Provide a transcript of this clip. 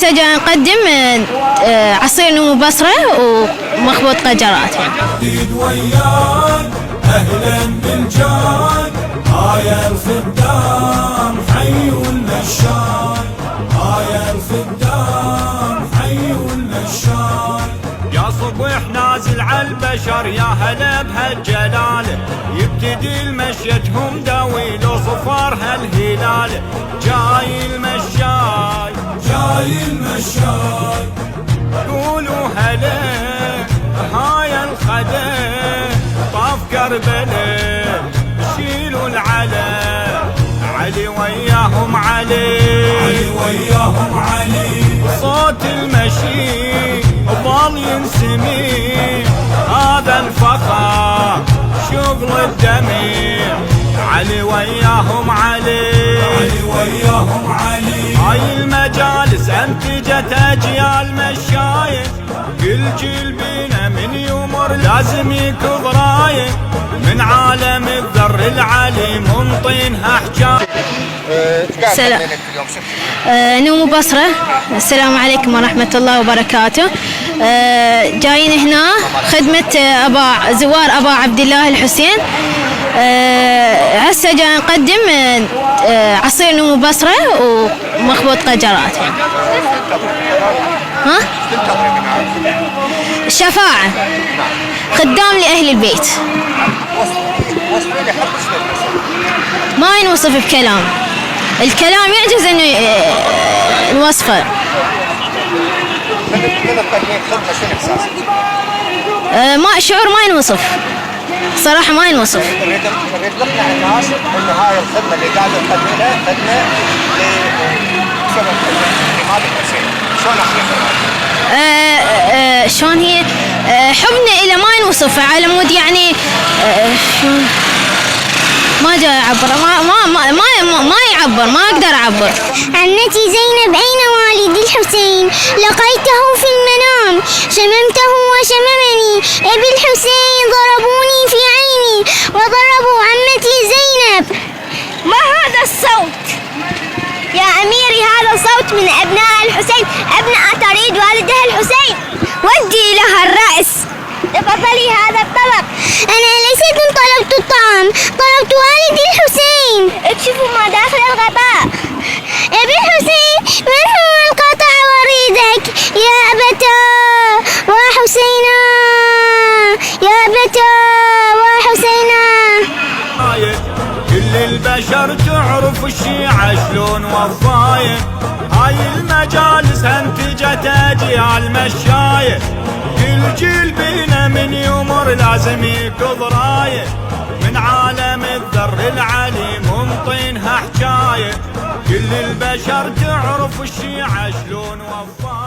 هسه جاي نقدم عصير نمو بصرة ومخبوط قجرات. جديد وياك اهلا بالجاي، هاي الخدام حيوا المشاي، هاي الخدام حيوا المشاي. يا صبح نازل عالبشر يا هلا بهالجلال، يبتدي المشيتهم داوي لو صفار هالهلال. جاي المشاي جاي المشاي، قولوا هلا هاي الخدم طاف كربلاء، شيلوا العلا علي وياهم علي، علي وياهم علي. صوت المشي ظل ينسمي، هذا الفخر شغل الدمير. علي وياهم علي، علي وياهم علي. هاي المجالس انتجت اجيال مشايخ، كل جيل بينا من يمر لازم يكون رايق، من عالم الذر العلي منطينها حجايه. سلام. نمو بصرة. السلام عليكم ورحمة الله وبركاته. جايين هنا خدمة زوار أبا عبد الله الحسين. هسه جاي نقدم عصير نمو بصرة ومخبوط قجرات. ها؟ شفاعة خدام لأهل البيت، ما ينوصف بكلام، الكلام يعجز انه نوصفه. ما شعور ما ينوصف صراحة، ما ينوصف. نريد نقنع الناس انه هاي الخدمه اللي قاعده نقدمها خدمه لمال الحسين. شلون اخلقها؟ شلون هي حبنا إلى ما ينوصف على مود يعني شلون ما جاي اعبر، ما يعبر، ما اقدر اعبر. عمتي زينب اين والدي الحسين؟ لقيته في المنام، شممته وشممني، ابي الحسين ضربوني في عيني وضربوا عمتي زينب. ما هذا الصوت يا اميري؟ هذا صوت من ابناء الحسين، ابناء تريد والدها الحسين، ودي لها الراس. تفضلي هذا الطبق. أنا ليست طلبت الطعام، طلبت والدي الحسين. اكشفوا ما داخل الغطاء. أبي الحسين، من هو القطع وريدك يا أبتا وحسينا، يا أبتا وحسينا. كل البشر تعرف الشيعة شلون وفاية، هاي المجالس انتجت اجيال مشاية، كل جيل بينا من يمر لازم يكون راية، من عالم الذر العلي منطينها حجاية. كل البشر تعرف الشيعة شلون وفاية.